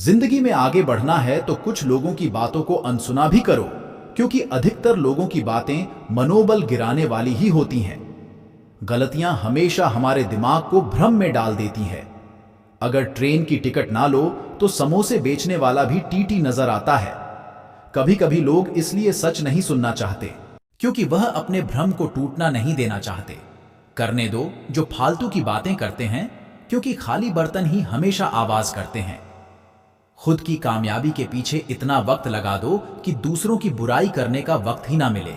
जिंदगी में आगे बढ़ना है तो कुछ लोगों की बातों को अनसुना भी करो, क्योंकि अधिकतर लोगों की बातें मनोबल गिराने वाली ही होती हैं। गलतियां हमेशा हमारे दिमाग को भ्रम में डाल देती हैं। अगर ट्रेन की टिकट ना लो तो समोसे बेचने वाला भी टीटी नजर आता है। कभी कभी लोग इसलिए सच नहीं सुनना चाहते क्योंकि वह अपने भ्रम को टूटना नहीं देना चाहते। करने दो जो फालतू की बातें करते हैं, क्योंकि खाली बर्तन ही हमेशा आवाज करते हैं। खुद की कामयाबी के पीछे इतना वक्त लगा दो कि दूसरों की बुराई करने का वक्त ही ना मिले।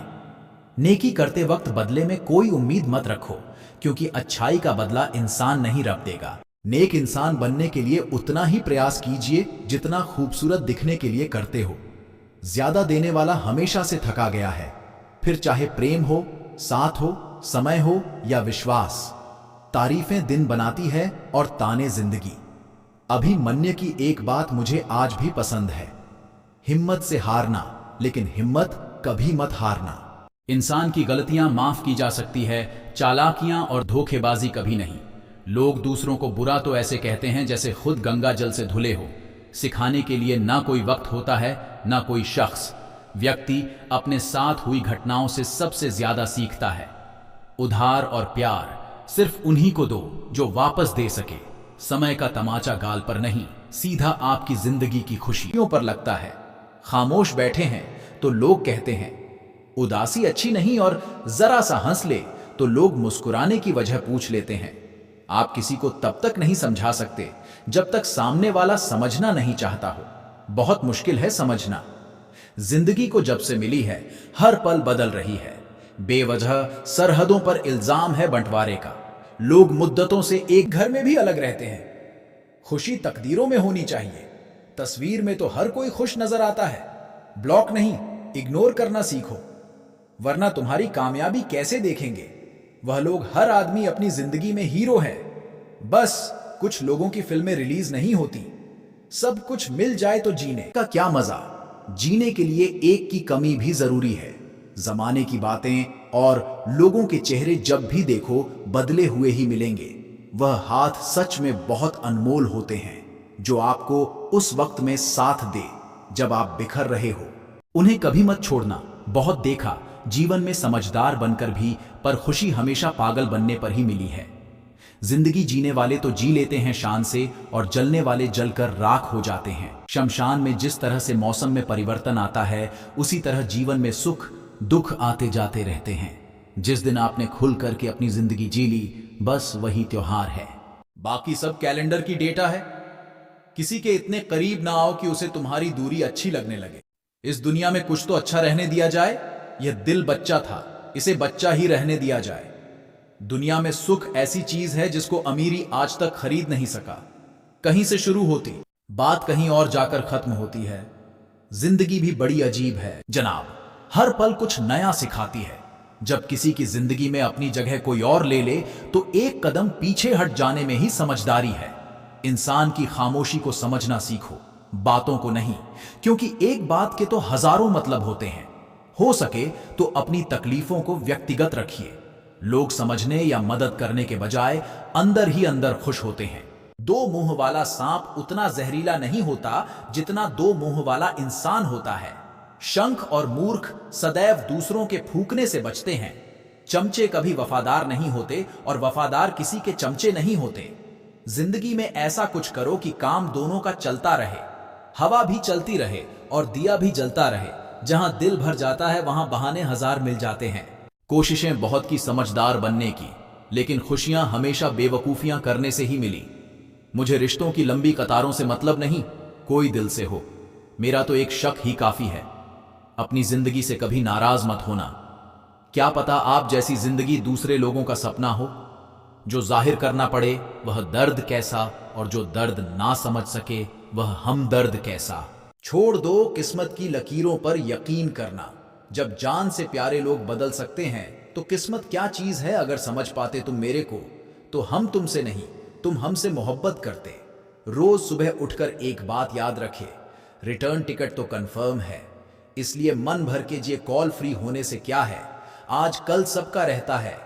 नेकी करते वक्त बदले में कोई उम्मीद मत रखो, क्योंकि अच्छाई का बदला इंसान नहीं रब देगा। नेक इंसान बनने के लिए उतना ही प्रयास कीजिए जितना खूबसूरत दिखने के लिए करते हो। ज्यादा देने वाला हमेशा से थका गया है, फिर चाहे प्रेम हो, साथ हो, समय हो या विश्वास। तारीफें दिन बनाती है और ताने जिंदगी। अभिमन्यु की एक बात मुझे आज भी पसंद है, हिम्मत से हारना, लेकिन हिम्मत कभी मत हारना। इंसान की गलतियां माफ की जा सकती है, चालाकियां और धोखेबाजी कभी नहीं। लोग दूसरों को बुरा तो ऐसे कहते हैं जैसे खुद गंगा जल से धुले हो। सिखाने के लिए ना कोई वक्त होता है, ना कोई शख्स। व्यक्ति अपने साथ हुई घटनाओं से सबसे ज्यादा सीखता है। उधार और प्यार सिर्फ उन्हीं को दो जो वापस दे सके। समय का तमाचा गाल पर नहीं, सीधा आपकी जिंदगी की खुशियों पर लगता है। खामोश बैठे हैं तो लोग कहते हैं उदासी अच्छी नहीं, और जरा सा हंस ले तो लोग मुस्कुराने की वजह पूछ लेते हैं। आप किसी को तब तक नहीं समझा सकते जब तक सामने वाला समझना नहीं चाहता हो। बहुत मुश्किल है समझना। जिंदगी को जब से मिली है हर पल बदल रही है। बेवजह सरहदों पर इल्जाम है बंटवारे का। लोग मुद्दतों से एक घर में भी अलग रहते हैं। खुशी तकदीरों में होनी चाहिए। तस्वीर में तो हर कोई खुश नजर आता है। ब्लॉक नहीं, इग्नोर करना सीखो, वरना तुम्हारी कामयाबी कैसे देखेंगे। वह लोग, हर आदमी अपनी जिंदगी में हीरो है। बस कुछ लोगों की फिल्में रिलीज नहीं होती। सब कुछ मिल जाए तो जीने का क्या मजा। जीने के लिए एक की कमी भी जरूरी है। जमाने की बातें और लोगों के चेहरे जब भी देखो बदले हुए ही मिलेंगे। वह हाथ सच में बहुत अनमोल होते हैं जो आपको उस वक्त में साथ दे जब आप बिखर रहे हो। उन्हें कभी मत छोड़ना। बहुत देखा जीवन में समझदार बनकर भी, पर खुशी हमेशा पागल बनने पर ही मिली है। जिंदगी जीने वाले तो जी लेते हैं शान से, और जलने वाले जलकर राख हो जाते हैं। शमशान में जिस तरह से मौसम में परिवर्तन आता है, उसी तरह जीवन में सुख दुख आते जाते रहते हैं। जिस दिन आपने खुल करके अपनी जिंदगी जी ली, बस वही त्योहार है। बाकी सब कैलेंडर की डेटा है। किसी के इतने करीब ना आओ कि उसे तुम्हारी दूरी अच्छी लगने लगे। इस दुनिया में कुछ तो अच्छा रहने दिया जाए। यह दिल बच्चा था, इसे बच्चा ही रहने दिया जाए। दुनिया में सुख ऐसी चीज है जिसको अमीरी आज तक खरीद नहीं सका। कहीं से शुरू होती बात कहीं और जाकर खत्म होती है। जिंदगी भी बड़ी अजीब है जनाब, हर पल कुछ नया सिखाती है। जब किसी की जिंदगी में अपनी जगह कोई और ले ले तो एक कदम पीछे हट जाने में ही समझदारी है। इंसान की खामोशी को समझना सीखो, बातों को नहीं, क्योंकि एक बात के तो हजारों मतलब होते हैं। हो सके तो अपनी तकलीफों को व्यक्तिगत रखिए। लोग समझने या मदद करने के बजाय अंदर ही अंदर खुश होते हैं। दो मुंह वाला सांप उतना जहरीला नहीं होता जितना दो मुंह वाला इंसान होता है। शंख और मूर्ख सदैव दूसरों के फूंकने से बचते हैं। चमचे कभी वफादार नहीं होते, और वफादार किसी के चमचे नहीं होते। जिंदगी में ऐसा कुछ करो कि काम दोनों का चलता रहे। हवा भी चलती रहे और दिया भी जलता रहे। जहां दिल भर जाता है वहां बहाने हजार मिल जाते हैं। कोशिशें बहुत की समझदार बनने की, लेकिन खुशियां हमेशा बेवकूफियां करने से ही मिली। मुझे रिश्तों की लंबी कतारों से मतलब नहीं, कोई दिल से हो। मेरा तो एक शक ही काफी है। अपनी जिंदगी से कभी नाराज मत होना। क्या पता आप जैसी जिंदगी दूसरे लोगों का सपना हो। जो जाहिर करना पड़े वह दर्द कैसा, और जो दर्द ना समझ सके वह हमदर्द कैसा। छोड़ दो किस्मत की लकीरों पर यकीन करना। जब जान से प्यारे लोग बदल सकते हैं तो किस्मत क्या चीज है। अगर समझ पाते तुम मेरे को तो हम तुमसे नहीं, तुम हमसे मोहब्बत करते। रोज सुबह उठकर एक बात याद रखे, रिटर्न टिकट तो कंफर्म है, इसलिए मन भर के जिए। कॉल फ्री होने से क्या है, आज कल सबका रहता है।